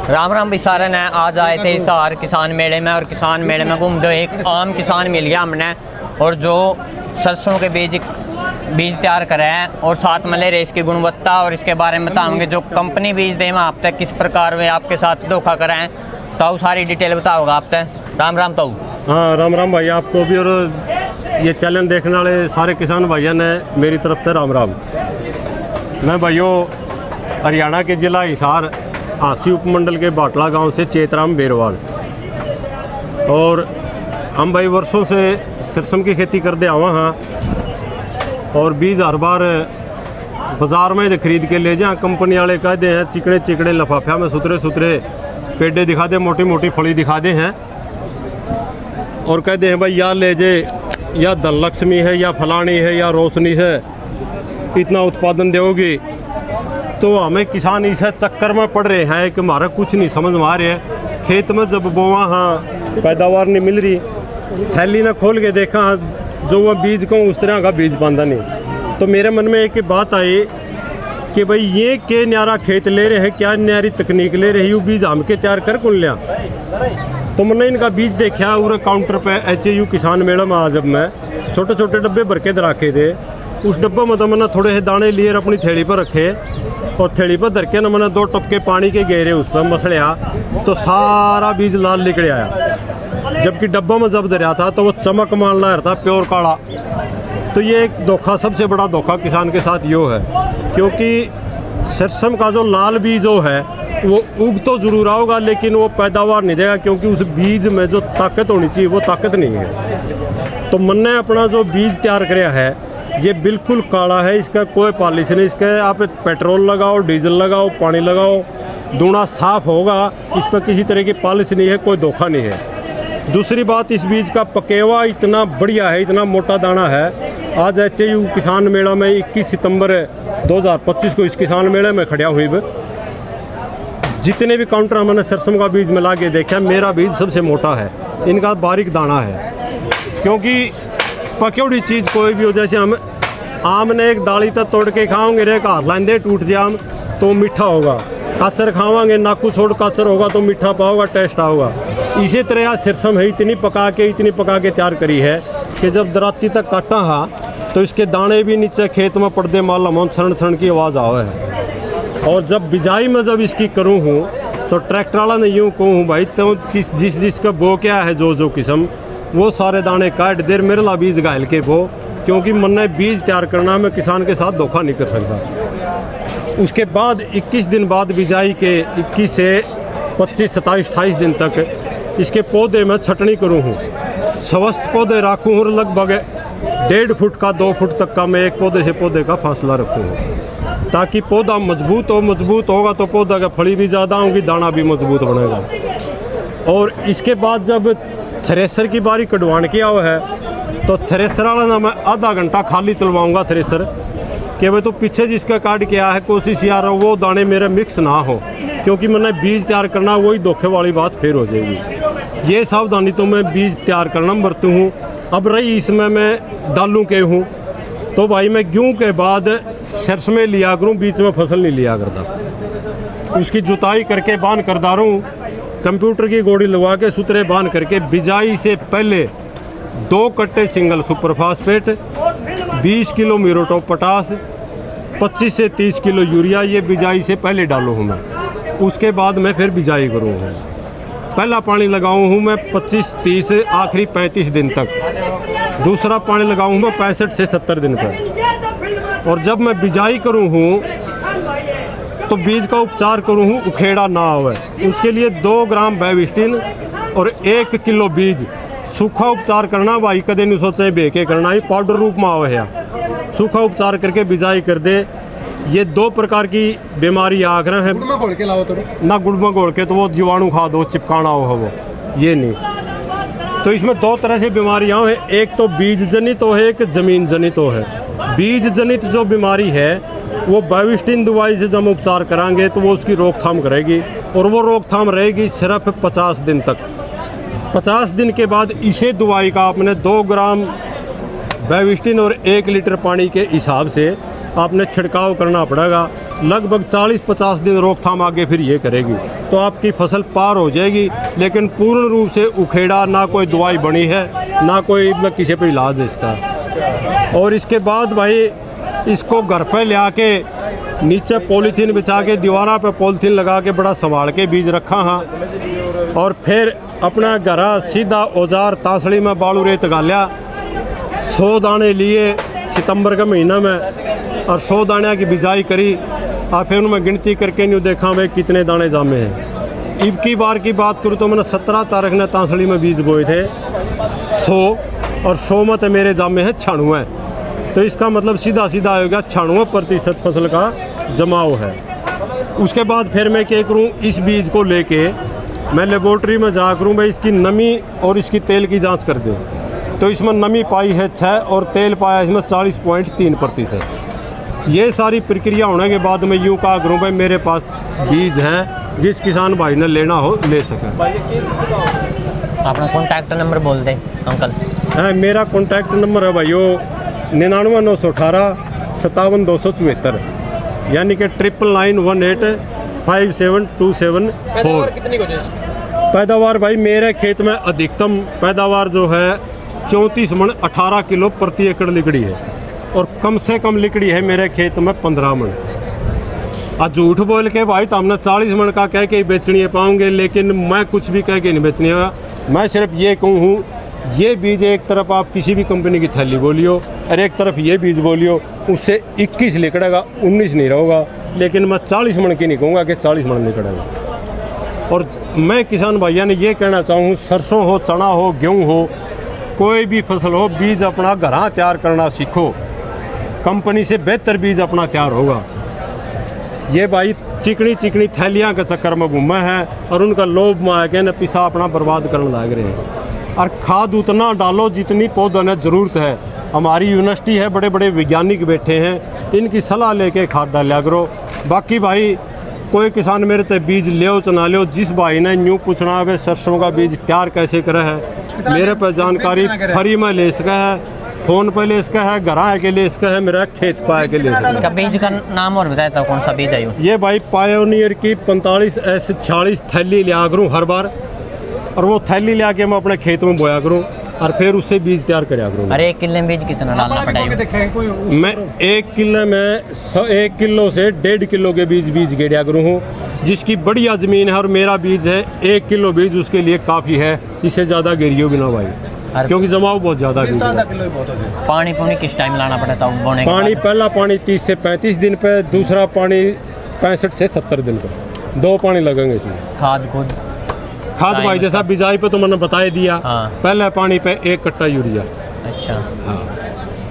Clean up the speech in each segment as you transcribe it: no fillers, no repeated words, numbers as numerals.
राम राम सारे ने आज आए थे हिसार किसान मेले में और किसान मेले में घूम दो एक आम किसान मिल गया हमने और जो सरसों के बीज तैयार करे हैं और साथ में ले रहे इसकी गुणवत्ता और इसके बारे में बताओगे जो कंपनी बीज दे आप तक किस प्रकार वे आपके साथ धोखा करें हैं तो सारी डिटेल बताओगा आप तक। राम राम ताऊ। हाँ राम राम भाई आपको भी और ये चैनल देखने वाले सारे किसान भाइयों ने मेरी तरफ से राम राम। मैं भाइयों हरियाणा के ज़िला हिसार आसी उपमंडल के बाटला गांव से चेतराम बेरवाल और हम भाई वर्षों से सरसों की खेती करते आवा हाँ और बीज हर बार बाज़ार में खरीद के ले जाए कंपनी वाले कहते हैं चिकने चिकने लफाफिया में सुथरे सुथरे पेडे दिखा दे मोटी मोटी फली दिखा दे हैं और कहते हैं भाई या ले जे या धनलक्ष्मी है या फलानी है या रोशनी है इतना उत्पादन दोगी। तो हमें किसान इस चक्कर में पड़ रहे हैं कि हमारा कुछ नहीं समझ में आ रहे है। खेत में जब बोआ हाँ पैदावार नहीं मिल रही थैली ने खोल के देखा हाँ जो वह बीज को उस तरह का बीज बांधा नहीं। तो मेरे मन में एक बात आई कि भाई ये के न्यारा खेत ले रहे हैं क्या न्यारी तकनीक ले रही है बीज हम के तैयार कर कौन लिया। तो मैंने इनका बीज देखा और काउंटर पे HAU किसान मेला में आज जब मैं छोटे छोटे डब्बे भर के रखे थे उस डब्बे में तो मैंने थोड़े से दाने लिए अपनी थैली पर रखे और थैली पर धर के ना मैंने 2 टपके पानी के गहरे उस पर मसलिया तो सारा बीज लाल निकल आया। जबकि डब्बा में जब धरा था तो वो चमक मान ला रहा था प्योर काला। तो ये एक धोखा सबसे बड़ा धोखा किसान के साथ यो है क्योंकि सरसों का जो लाल बीज जो है वो उग तो जरूर आओगा लेकिन वो पैदावार नहीं देगा क्योंकि उस बीज में जो ताकत होनी चाहिए वो ताकत नहीं है। तो मैंने अपना जो बीज तैयार कराया है ये बिल्कुल काला है, इसका कोई पॉलिश नहीं। इसका आप पेट्रोल लगाओ डीजल लगाओ पानी लगाओ दूना साफ होगा, इस पर किसी तरह की पॉलिश नहीं है, कोई धोखा नहीं है। दूसरी बात इस बीज का पकेवा इतना बढ़िया है, इतना मोटा दाना है। आज HAU किसान मेला में 21 सितंबर 2025 को इस किसान मेले में खड़ा हुई जितने भी काउंटर मैंने सरसों का बीज मिला के देखा मेरा बीज सबसे मोटा है, इनका बारीक दाना है। क्योंकि पकौड़ी चीज़ कोई भी हो जैसे हम आम ने एक डाली तक तोड़ के खाओगे रे हाथ लाइंदे टूट जाए आम तो मीठा होगा, काचर खावांगे नाकू छोड़ काचर होगा तो मीठा पाओगा टेस्ट आओगा। इसी तरह सरसों है इतनी पका के तैयार करी है कि जब दराती तक काटा हा तो इसके दाने भी नीचे खेत में पड़दे मालूम छण छण की आवाज़ आवे है। और जब बिजाई में जब इसकी करूँ हूँ तो ट्रैक्टर वाला ने यूँ कहूँ भाई तो जिसका बो क्या है जो किस्म वो सारे दाने काट देर मेरे ला बीज घायल के बो क्योंकि मैंने बीज तैयार करना मैं किसान के साथ धोखा नहीं कर सकता। उसके बाद 21 दिन बाद बिजाई के 21 से 25 27 28 दिन तक इसके पौधे में छटनी करूँ हूँ, स्वस्थ पौधे रखूँ और लगभग 1.5 फुट का 2 फुट तक का मैं एक पौधे से पौधे का फासला रखूँ ताकि पौधा मजबूत होगा तो पौधा का फली भी ज़्यादा होगी दाना भी मजबूत बनेगा। और इसके बाद जब थ्रेसर की बारी कटवाने की आओ है तो थ्रेसर वाला ना मैं आधा घंटा खाली चलवाऊंगा थ्रेसर कि भाई तो पीछे जिसका काट के आया है कोशिश यार वो दाने मेरे मिक्स ना हो क्योंकि मैंने बीज तैयार करना वही धोखे वाली बात फिर हो जाएगी। ये सावधानी तो मैं बीज तैयार करना बरतू हूँ। अब रही इसमें मैं डालूँ के हूँ तो भाई मैं गेहूँ के बाद सरसों में लिया करूँ, बीच में फसल नहीं लिया करता। उसकी जुताई करके बांध कर दारूँ कंप्यूटर की गोड़ी लगवा के सुतरे बांध करके बिजाई से पहले 2 कट्टे single super phosphate 20 kilo muriate of potash 25 से 30 किलो यूरिया ये बिजाई से पहले डालूँ हूँ मैं। उसके बाद मैं फिर बिजाई करूँ हूँ। पहला पानी लगाऊँ हूँ मैं 25-30 आखिरी 35 दिन तक, दूसरा पानी लगाऊँ मैं 65 से 70 दिन पर। और जब मैं बिजाई करूँ हूँ तो बीज का उपचार करूँ हूँ उखेड़ा ना होवे उसके लिए 2 ग्राम बैविस्टिन और 1 किलो बीज सूखा उपचार करना भाई कदे नहीं सोचे बेके करना ही पाउडर रूप में आवे है। सूखा उपचार करके बिजाई कर दे। ये 2 प्रकार की बीमारी आग रहे हैं ना गुड़ में घोल के तो वो जीवाणु खा दो चिपकाना हो वो ये नहीं। तो इसमें 2 तरह से बीमारियाँ हैं, एक तो बीज जनित हो है एक जमीन जनित हो है। बीज जनित जो बीमारी है वो बैविस्टिन दवाई से जब हम उपचार कराएंगे तो वो उसकी रोकथाम करेगी और वो रोकथाम रहेगी सिर्फ 50 दिन तक। 50 दिन के बाद इसे दवाई का आपने 2 ग्राम बैविस्टिन और 1 लीटर पानी के हिसाब से आपने छिड़काव करना पड़ेगा। लगभग 40-50 दिन रोकथाम आगे फिर ये करेगी, तो आपकी फसल पार हो जाएगी। लेकिन पूर्ण रूप से उखेड़ा ना कोई दवाई बनी है, ना कोई मतलब किसी पे इलाज है इसका। और इसके बाद भाई इसको घर पे ले आके नीचे पॉलीथीन बिछा के दीवारा पे पॉलीथीन लगा के बड़ा संभाल के बीज रखा हाँ। और फिर अपना घरा सीधा औजार तांसड़ी में बालू रेत गालिया, 100 दाने लिए सितंबर के महीना में, और 100 दाने की बिजाई करी। और फिर उनमें गिनती करके नहीं देखा मैं कितने दाने जामे हैं। अब की बार की बात करूँ तो मैंने 17 तारीख ने तांसड़ी में बीज बोए थे 100, और 100 में तो मेरे जामे हैं 96। तो इसका मतलब सीधा सीधा होगा 96% फसल का जमाव है। उसके बाद फिर मैं क्या करूँ, इस बीज को लेके मैं लेबोरेटरी में जा करूँ भाई इसकी नमी और इसकी तेल की जांच कर दूँ। तो इसमें नमी पाई है 6 और तेल पाया इसमें 40.3%। ये सारी प्रक्रिया होने के बाद मैं यूँ कहा करूँ भाई मेरे पास बीज हैं, जिस किसान भाई ने लेना हो ले सके। अपना कॉन्टैक्ट नंबर बोल दे अंकल। है मेरा कॉन्टैक्ट नंबर है भाइयों 99 918 57 274, यानी कि 9991857274। कितनी हो जाए? पैदावार भाई मेरे खेत में अधिकतम पैदावार जो है 34 मन 18 किलो प्रति एकड़ लिकड़ी है, और कम से कम लिकड़ी है मेरे खेत में 15 मन। आज झूठ बोल के भाई तो हमने 40 मन का कह के ही बेचनी है पाऊंगे, लेकिन मैं कुछ भी कह के नहीं बेचनी है। मैं सिर्फ ये कहूँ ये बीज एक तरफ आप किसी भी कंपनी की थैली बोलियो और एक तरफ ये बीज बोलियो, उससे 21 निकलेगा, 19 नहीं रहेगा। लेकिन मैं 40 मन की नहीं कहूँगा कि 40 मन निकलेगा। और मैं किसान भैया ने ये कहना चाहूँ, सरसों हो, चना हो, गेहूँ हो, कोई भी फसल हो, बीज अपना घर तैयार करना सीखो। कंपनी से बेहतर बीज अपना तैयार होगा। ये भाई चिकनी चिकनी थैलियाँ के चक्कर में घूमे हैं और उनका लोभ में आके न पिसा अपना बर्बाद करने लग रहे हैं। और खाद उतना डालो जितनी पौधों ने ज़रूरत है। हमारी यूनिवर्सिटी है, बड़े बड़े वैज्ञानिक बैठे हैं, इनकी सलाह लेके खाद डाला करो। बाकी भाई कोई किसान मेरे ते बीज ले चना लो, जिस भाई ने न्यू पूछना है सरसों का बीज तैयार कैसे करे है, मेरे पे जानकारी फ्री में ले सका है, फ़ोन पे ले सका है, घर आके ले सका है, मेरा खेत पाए के ले सका है। इसका बीज का नाम और बताया था कौन सा बीज है ये भाई पायोनियर की 45S46 थैली लिया करूँ हर बार, और वो थैली ले आके मैं अपने खेत में बोया करूँ और फिर उससे बीज तैयार कराया करूँ। अरे 1 किलो में बीज कितना डालना पड़ेगा? मैं 1 किलो में 1 किलो से 1.5 किलो के बीज गेड़िया करूँ हूँ। जिसकी बढ़िया ज़मीन है और मेरा बीज है 1 किलो बीज उसके लिए काफ़ी है, इससे ज़्यादा गेरियो भी ना भाई, क्योंकि जमाव बहुत ज़्यादा है। पानी पुनी किस टाइम लाना पड़ता है बोने? पानी पहला पानी 30 से 35 दिन पे, दूसरा पानी 65 से 70 दिन पे, 2 पानी लगेंगे इसमें। खाद भाई जैसा बिजाई पे तो मैंने बता दिया। हाँ। पहले पानी पे 1 कट्टा यूरिया। अच्छा हाँ।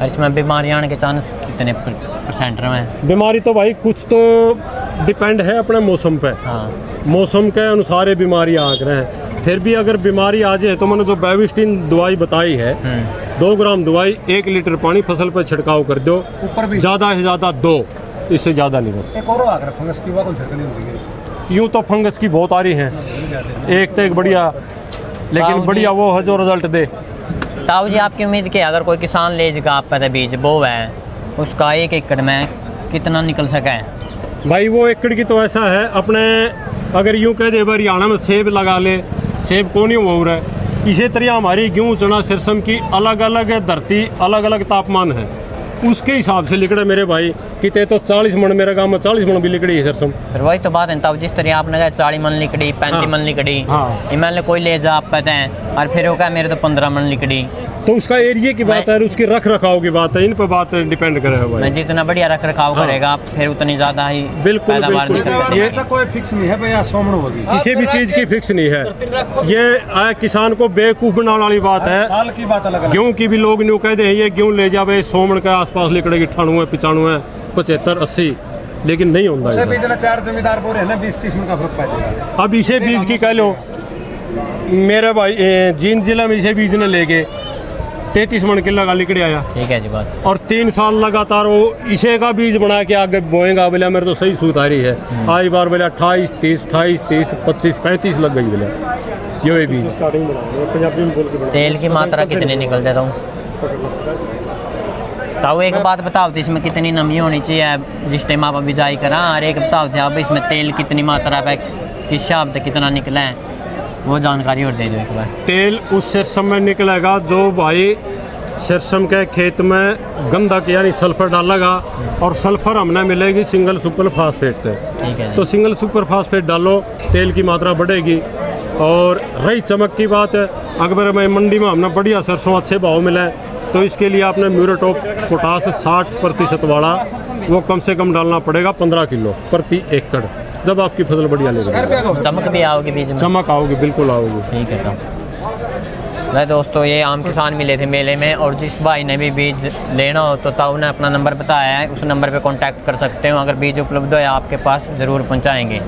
और इसमें बीमारी आने के चांस कितने % में? बीमारी तो भाई कुछ तो डिपेंड है अपने मौसम पे। हाँ। मौसम के अनुसार ये बीमारी आ रहे हैं। फिर भी अगर बीमारी आ जाए तो मैंने जो बेविस्टिन दवाई बताई है, 2 ग्राम दवाई 1 लीटर पानी फसल पर छिड़काव कर दो, ज़्यादा से ज़्यादा 2, इससे ज़्यादा नहीं बस। एक और आकर फंगस की बात छिड़कनी होती है। यूँ तो फंगस की बहुत आ रही हैं, एक तो एक बढ़िया, लेकिन बढ़िया वो है जो रिजल्ट दे। ताऊ जी आपकी उम्मीद क्या, अगर कोई किसान ले जाएगा आप पता बीज बो है, उसका 1 एकड़ में कितना निकल सका है? भाई वो एकड़ की तो ऐसा है अपने, अगर यूँ कह दे हरियाणा में सेब लगा ले, सेब को नहीं हो रहा है, इसी तरह हमारी गेहूँ चना सरसों की अलग अलग धरती अलग अलग तापमान है, उसके हिसाब से लिकड़े मेरे भाई। कितने तो 40 मन, मेरे गांव में 40 मन भी लिकड़ी है सरसों। फिर वही तो बात है तब, जिस तरह आपने कहा 40 मन लिकड़ी, 35 मन लिकड़ी, मान लो कोई ले जा आप पता है, और फिर वो कहा मेरे तो 15 मन लिकड़ी, तो उसका एरिया की बात है, उसकी रख रखाव की बात है, इन पर बात डिपेंड करेगा भाई। मैं जितना बढ़िया रख रखाव करेगा फिर उतनी ज्यादा ही बिल्कुल बिल्कुल। ये ऐसा कोई फिक्स नहीं है भैया, 100 मन होगी, किसी भी चीज की फिक्स नहीं है। ये किसान को बेवकूफ बनाने वाली बात है। साल की बात अलग अलग। गेहूँ की भी लोग न्यू कहते हैं ये गेहूँ ले जावे 100 मन के आसपास लिकड़ेगी, 98 95 75 80, लेकिन नहीं होता है। 4 जमींदार बोरे है ना, 20-30 मन का फर्क पड़ जाएगा। अब इसे बीज की कह लो, मेरे भाई जींद जिला में इसे बीज ने लेके 33 मन किलो का लिकड़ी आया। ठीक है जी बात। और 3 साल लगातार वो इसे का बीज बना के आगे बोएगा, बोला मेरे तो सही सूत आ रही है। आज बार बोला 28 30 28 30 25 35 लग गई बोला ये बीज। स्टार्टिंग तेल की मात्रा कितनी निकल जाता हूँ? ताऊ एक बात बताओ तो इसमें कितनी नमी होनी चाहिए जिस टाइम आप बिजाई करा, और एक बताओ थे आप इसमें तेल कितनी मात्रा पे किस हिसाब से कितना निकला है, वो जानकारी और दे दो एक बार। तेल उस सरसम में निकलेगा जो भाई सरसम के खेत में गंधक यानी सल्फर डालेगा, और सल्फर हमने मिलेगी सिंगल सुपर फास्फेट से। ठीक है। तो सिंगल सुपर फास्फेट डालो, तेल की मात्रा बढ़ेगी। और रही चमक की बात है, अगर मैं मंडी में हमने बढ़िया सरसों अच्छे भाव मिले तो इसके लिए आपने म्यूरेटॉप पोटास 60% वाला वो कम से कम डालना पड़ेगा 15 किलो प्रति एकड़, जब आपकी फसल बढ़िया लगेगी। चमक भी आओगे बीज में? चमक आओगी, बिल्कुल आओगी। ठीक है। तो दोस्तों ये आम किसान मिले थे मेले में, और जिस भाई ने भी बीज लेना हो तो ताऊ ने अपना नंबर बताया है, उस नंबर पे कांटेक्ट कर सकते हो। अगर बीज उपलब्ध हो आपके पास ज़रूर पहुंचाएंगे।